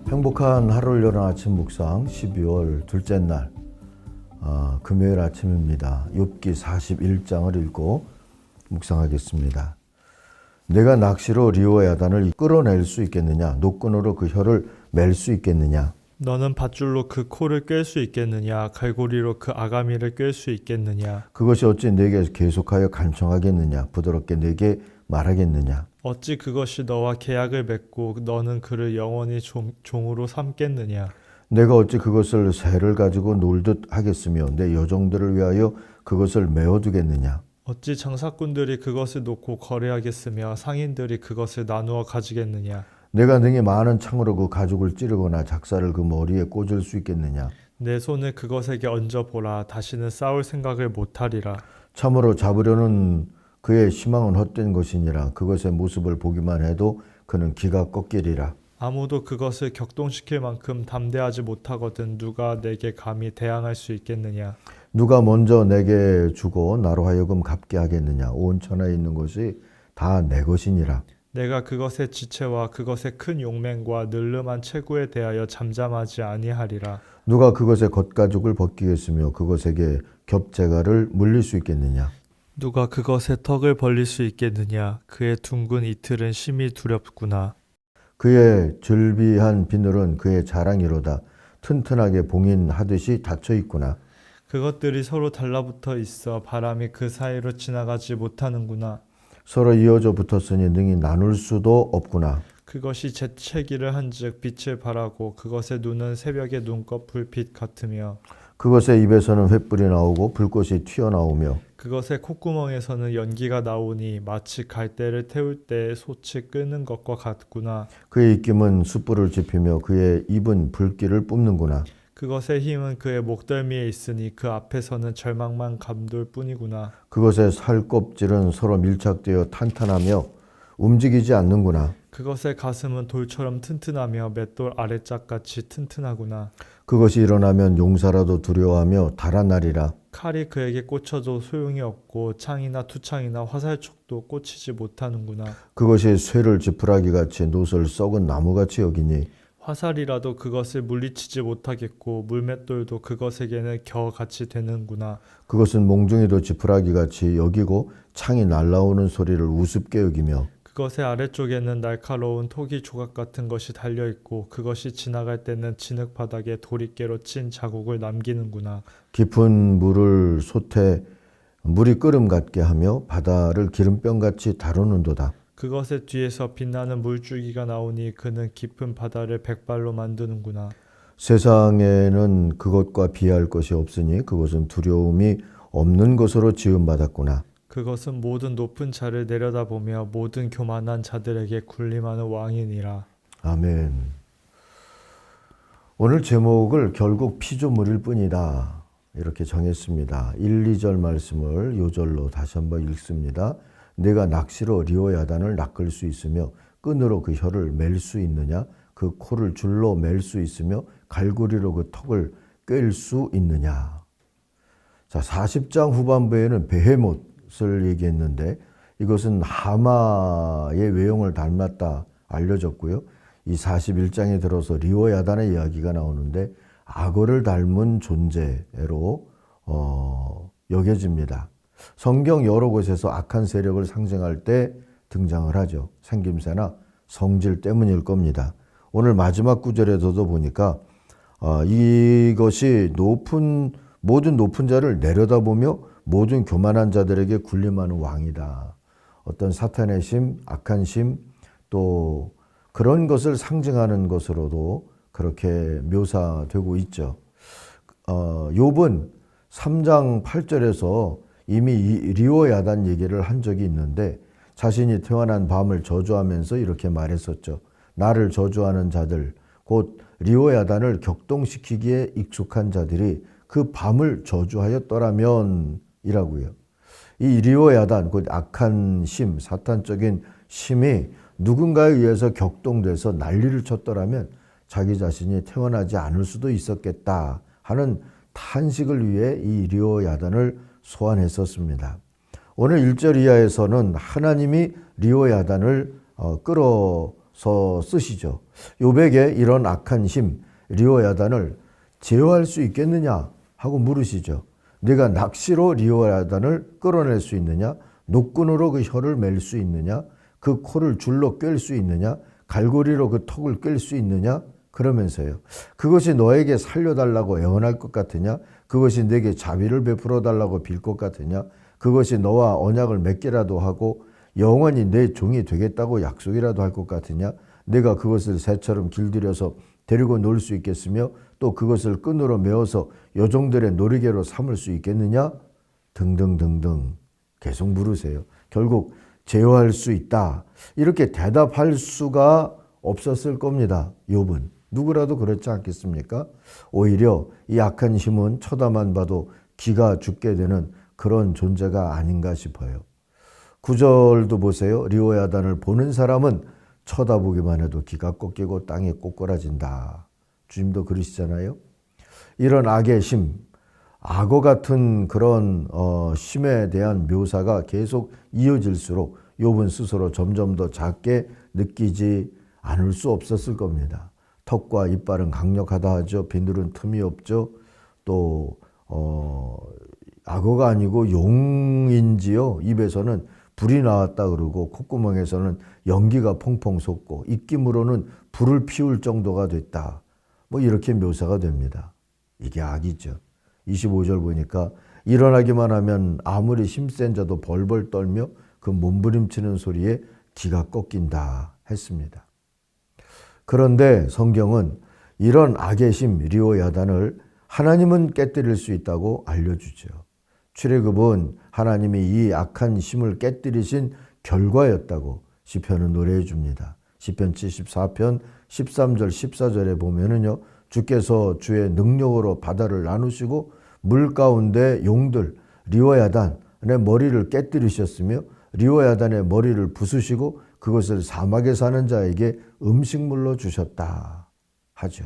행복한 하루를 여는 아침 묵상 12월 둘째 날 금요일 아침입니다. 욥기 41장을 읽고 묵상하겠습니다. 내가 낚시로 리오와 야단을 끌어낼 수 있겠느냐? 노끈으로 그 혀를 맬 수 있겠느냐? 너는 밧줄로 그 코를 꿰 수 있겠느냐? 갈고리로 그 아가미를 꿰 수 있겠느냐? 그것이 어찌 내게 계속하여 간청하겠느냐? 부드럽게 내게 말하겠느냐? 어찌 그것이 너와 계약을 맺고 너는 그를 영원히 종으로 삼겠느냐? 내가 어찌 그것을 새를 가지고 놀듯 하겠으며 내 여종들을 위하여 그것을 메어두겠느냐? 어찌 장사꾼들이 그것을 놓고 거래하겠으며 상인들이 그것을 나누어 가지겠느냐? 내가 능히 많은 창으로 그 가죽을 찌르거나 작사를 그 머리에 꽂을 수 있겠느냐? 내 손을 그것에게 얹어보라. 다시는 싸울 생각을 못하리라. 참으로 잡으려는 그의 희망은 헛된 것이니라. 그것의 모습을 보기만 해도 그는 기가 꺾이리라. 아무도 그것을 격동시킬 만큼 담대하지 못하거든 누가 내게 감히 대항할 수 있겠느냐? 누가 먼저 내게 주고 나로 하여금 갚게 하겠느냐? 온 천하에 있는 것이 다 내 것이니라. 내가 그것의 지체와 그것의 큰 용맹과 늘름한 체구에 대하여 잠잠하지 아니하리라. 누가 그것의 겉가죽을 벗기겠으며 그것에게 겹재갈을 물릴 수 있겠느냐? 누가 그것의 턱을 벌릴 수 있겠느냐? 그의 둥근 이틀은 심히 두렵구나. 그의 즐비한 비늘은 그의 자랑이로다. 튼튼하게 봉인하듯이 닫혀 있구나. 그것들이 서로 달라붙어 있어 바람이 그 사이로 지나가지 못하는구나. 서로 이어져 붙었으니 능히 나눌 수도 없구나. 그것이 재채기를 한즉 빛을 발하고 그것의 눈은 새벽의 눈꺼 불빛 같으며 그것의 입에서는 횃불이 나오고 불꽃이 튀어나오며 그것의 콧구멍에서는 연기가 나오니 마치 갈대를 태울 때 솥이 끄는 것과 같구나. 그의 입김은 숯불을 지피며 그의 입은 불길을 뿜는구나. 그것의 힘은 그의 목덜미에 있으니 그 앞에서는 절망만 감돌 뿐이구나. 그것의 살껍질은 서로 밀착되어 탄탄하며 움직이지 않는구나. 그것의 가슴은 돌처럼 튼튼하며 맷돌 아래짝같이 튼튼하구나. 그것이 일어나면 용사라도 두려워하며 달아나리라. 칼이 그에게 꽂혀도 소용이 없고 창이나 투창이나 화살촉도 꽂히지 못하는구나. 그것이 쇠를 지푸라기같이 노을 썩은 나무같이 여기니 화살이라도 그것을 물리치지 못하겠고 물맷돌도 그것에게는 겨같이 되는구나. 그것은 몽둥이도 지푸라기같이 여기고 창이 날아오는 소리를 우습게 여기며 그것의 아래쪽에는 날카로운 토기 조각 같은 것이 달려있고 그것이 지나갈 때는 진흙 바닥에 도리깨로 친 자국을 남기는구나. 깊은 물을 솥에 물이 끓음 같게 하며 바다를 기름병같이 다루는도다. 그것의 뒤에서 빛나는 물줄기가 나오니 그는 깊은 바다를 백발로 만드는구나. 세상에는 그것과 비할 것이 없으니 그것은 두려움이 없는 것으로 지음받았구나. 그것은 모든 높은 자를 내려다보며 모든 교만한 자들에게 군림하는 왕이니라. 아멘. 오늘 제목을 결국 피조물일 뿐이다 이렇게 정했습니다. 1, 2절 말씀을 요절로 다시 한번 읽습니다. 내가 낚시로 리오야단을 낚을 수 있으며 끈으로 그 혀를 맬 수 있느냐? 그 코를 줄로 맬 수 있으며 갈고리로 그 턱을 꿰일 수 있느냐? 자, 40장 후반부에는 베헤못을 얘기했는데 이것은 하마의 외형을 닮았다 알려졌고요. 이 41장에 들어서 리오야단의 이야기가 나오는데 악어를 닮은 존재로 여겨집니다. 성경 여러 곳에서 악한 세력을 상징할 때 등장을 하죠. 생김새나 성질 때문일 겁니다. 오늘 마지막 구절에서도 보니까 이것이 모든 높은 자를 내려다보며 모든 교만한 자들에게 군림하는 왕이다. 어떤 사탄의 심, 악한 심, 또 그런 것을 상징하는 것으로도 그렇게 묘사되고 있죠. 욥은 3장 8절에서 이미 리오야단 얘기를 한 적이 있는데 자신이 태어난 밤을 저주하면서 이렇게 말했었죠. 나를 저주하는 자들, 곧 리오야단을 격동시키기에 익숙한 자들이 그 밤을 저주하였더라면 이라고요. 이 리오야단, 곧 악한 심, 사탄적인 심이 누군가에 의해서 격동돼서 난리를 쳤더라면 자기 자신이 태어나지 않을 수도 있었겠다 하는 탄식을 위해 이 리오야단을 소환했었습니다. 오늘 1절 이하에서는 하나님이 리오야단을 끌어 쓰시죠. 욥에게 이런 악한 힘, 리오야단을 제어할 수 있겠느냐 하고 물으시죠. 네가 낚시로 리오야단을 끌어낼 수 있느냐? 노끈으로 그 혀를 맬 수 있느냐? 그 코를 줄로 꿰 수 있느냐? 갈고리로 그 턱을 꿰 수 있느냐? 그러면서요. 그것이 너에게 살려달라고 애원할 것 같으냐? 그것이 내게 자비를 베풀어 달라고 빌 것 같으냐? 그것이 너와 언약을 맺기라도 하고 영원히 내 종이 되겠다고 약속이라도 할 것 같으냐? 내가 그것을 새처럼 길들여서 데리고 놀 수 있겠으며 또 그것을 끈으로 메어서 여종들의 놀이개로 삼을 수 있겠느냐? 등등등등 계속 물으세요. 결국 제어할 수 있다. 이렇게 대답할 수가 없었을 겁니다. 욥은. 누구라도 그렇지 않겠습니까? 오히려 이 악한 힘은 쳐다만 봐도 기가 죽게 되는 그런 존재가 아닌가 싶어요. 9절도 보세요. 리오야단을 보는 사람은 쳐다보기만 해도 기가 꺾이고 땅에 꼬꾸라진다. 주님도 그러시잖아요. 이런 악의 심, 악어 같은 그런 심에 대한 묘사가 계속 이어질수록 욥은 스스로 점점 더 작게 느끼지 않을 수 없었을 겁니다. 턱과 이빨은 강력하다 하죠. 비늘은 틈이 없죠. 또 악어가 아니고 용인지요. 입에서는 불이 나왔다 그러고 콧구멍에서는 연기가 펑펑 솟고 입김으로는 불을 피울 정도가 됐다. 뭐 이렇게 묘사가 됩니다. 이게 악이죠. 25절 보니까 일어나기만 하면 아무리 힘센 자도 벌벌 떨며 그 몸부림치는 소리에 기가 꺾인다 했습니다. 그런데 성경은 이런 악의 힘 리오야단을 하나님은 깨뜨릴 수 있다고 알려주죠. 출애굽은 하나님이 이 악한 힘을 깨뜨리신 결과였다고 시편은 노래해 줍니다. 시편 74편 13절 14절에 보면은요. 주께서 주의 능력으로 바다를 나누시고 물 가운데 용들 리오야단의 머리를 깨뜨리셨으며 리오야단의 머리를 부수시고 그것을 사막에 사는 자에게 음식물로 주셨다 하죠.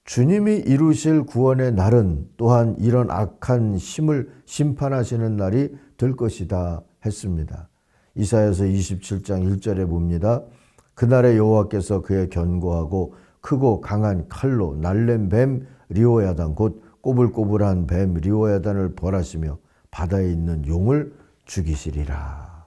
주님이 이루실 구원의 날은 또한 이런 악한 힘을 심판하시는 날이 될 것이다 했습니다. 이사야서 27장 1절에 봅니다. 그날에 여호와께서 그의 견고하고 크고 강한 칼로 날랜 뱀 리오야단 곧 꼬불꼬불한 뱀 리오야단을 벌하시며 바다에 있는 용을 죽이시리라.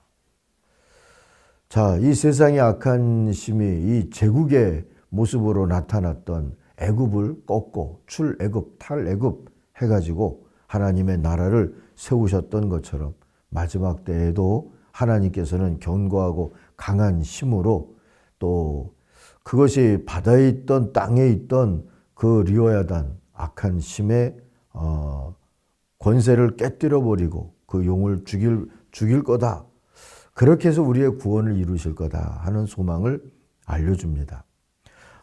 자, 이 세상의 악한 힘이 이 제국의 모습으로 나타났던 애굽을 꺾고 출애굽 탈애굽 해가지고 하나님의 나라를 세우셨던 것처럼 마지막 때에도 하나님께서는 견고하고 강한 힘으로 또 그것이 바다에 있던 땅에 있던 그 리오야단 악한 힘의 권세를 깨뜨려 버리고 그 용을 죽일 거다. 그렇게 해서 우리의 구원을 이루실 거다 하는 소망을 알려줍니다.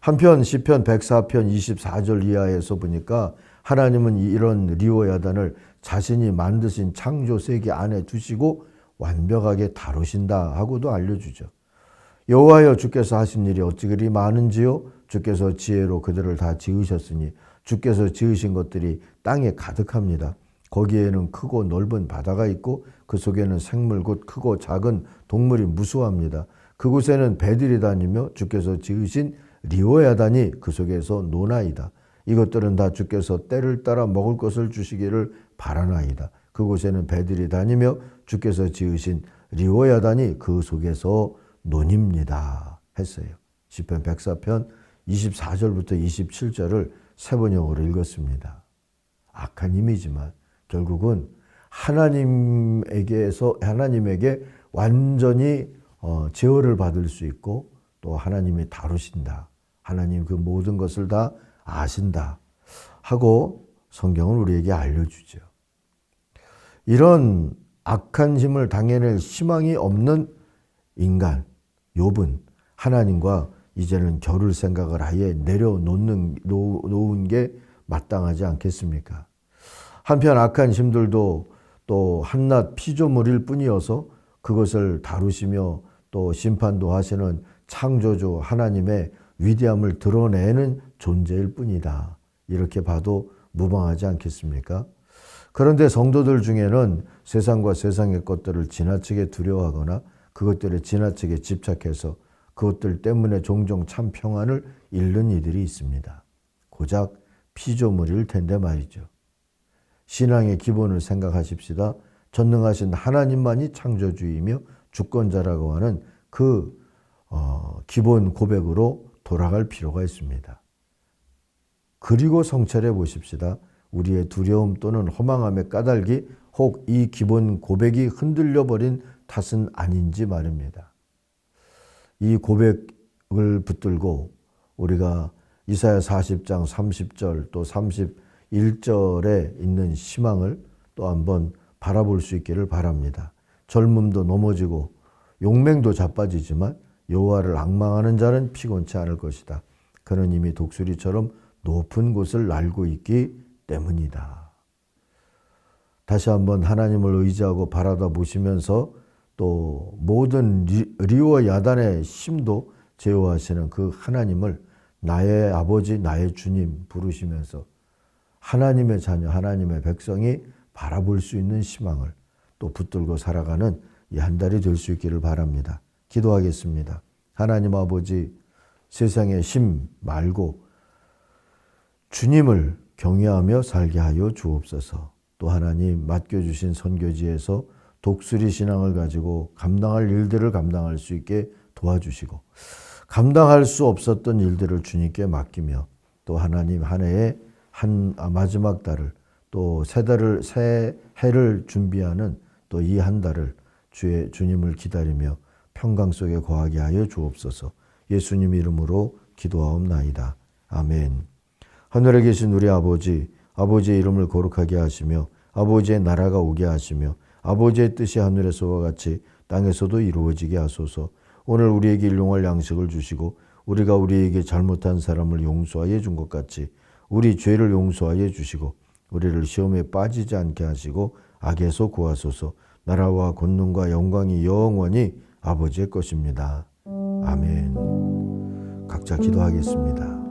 한편 시편 104편 24절 이하에서 보니까 하나님은 이런 리오야단을 자신이 만드신 창조 세계 안에 두시고 완벽하게 다루신다 하고도 알려주죠. 여호와여 주께서 하신 일이 어찌 그리 많은지요? 주께서 지혜로 그들을 다 지으셨으니 주께서 지으신 것들이 땅에 가득합니다. 거기에는 크고 넓은 바다가 있고 그 속에는 생물 곧 크고 작은 동물이 무수합니다. 그곳에는 배들이 다니며 주께서 지으신 리오야단이 그 속에서 노나이다. 이것들은 다 주께서 때를 따라 먹을 것을 주시기를 바라나이다. 그곳에는 배들이 다니며 주께서 지으신 리오야단이 그 속에서 논입니다 했어요. 시편 104편 24절부터 27절을 세 번역으로 읽었습니다. 악한 힘이지만 결국은 하나님에게 완전히 제어를 받을 수 있고 또 하나님이 다루신다. 하나님 그 모든 것을 다 아신다 하고 성경은 우리에게 알려주죠. 이런 악한 힘을 당해낼 희망이 없는 인간 욥은 하나님과 이제는 겨룰 생각을 아예 내려놓은 게 마땅하지 않겠습니까? 한편 악한 힘들도 또 한낱 피조물일 뿐이어서 그것을 다루시며 또 심판도 하시는 창조주 하나님의 위대함을 드러내는 존재일 뿐이다. 이렇게 봐도 무방하지 않겠습니까? 그런데 성도들 중에는 세상과 세상의 것들을 지나치게 두려워하거나 그것들에 지나치게 집착해서 그것들 때문에 종종 참 평안을 잃는 이들이 있습니다. 고작 피조물일 텐데 말이죠. 신앙의 기본을 생각하십시다. 전능하신 하나님만이 창조주이며 주권자라고 하는 그 기본 고백으로 돌아갈 필요가 있습니다. 그리고 성찰해 보십시다. 우리의 두려움 또는 허망함의 까닭이 혹 이 기본 고백이 흔들려버린 탓은 아닌지 말입니다. 이 고백을 붙들고 우리가 이사야 40장 30절 또 31절에 있는 희망을 또 한번 바라볼 수 있기를 바랍니다. 젊음도 넘어지고 용맹도 자빠지지만 여호와를 앙망하는 자는 피곤치 않을 것이다. 그는 이미 독수리처럼 높은 곳을 날고 있기 때문이다. 다시 한번 하나님을 의지하고 바라다 보시면서 또 모든 리와 야단의 힘도 제어하시는 그 하나님을 나의 아버지, 나의 주님 부르시면서 하나님의 자녀, 하나님의 백성이 바라볼 수 있는 희망을 또 붙들고 살아가는 이 한 달이 될 수 있기를 바랍니다. 기도하겠습니다. 하나님 아버지, 세상의 힘 말고 주님을 경외하며 살게 하여 주옵소서. 또 하나님 맡겨주신 선교지에서 독수리 신앙을 가지고 감당할 일들을 감당할 수 있게 도와주시고 감당할 수 없었던 일들을 주님께 맡기며 또 하나님 한 해의 마지막 달을 또 새 해를 준비하는 또 이 한 달을 주님을 기다리며 평강 속에 거하게 하여 주옵소서. 예수님 이름으로 기도하옵나이다. 아멘. 하늘에 계신 우리 아버지, 아버지의 이름을 거룩하게 하시며 아버지의 나라가 오게 하시며 아버지의 뜻이 하늘에서와 같이 땅에서도 이루어지게 하소서. 오늘 우리에게 일용할 양식을 주시고 우리가 우리에게 잘못한 사람을 용서하여 준 것 같이 우리 죄를 용서하여 주시고 우리를 시험에 빠지지 않게 하시고 악에서 구하소서. 나라와 권능과 영광이 영원히 아버지의 것입니다. 아멘. 각자 기도하겠습니다.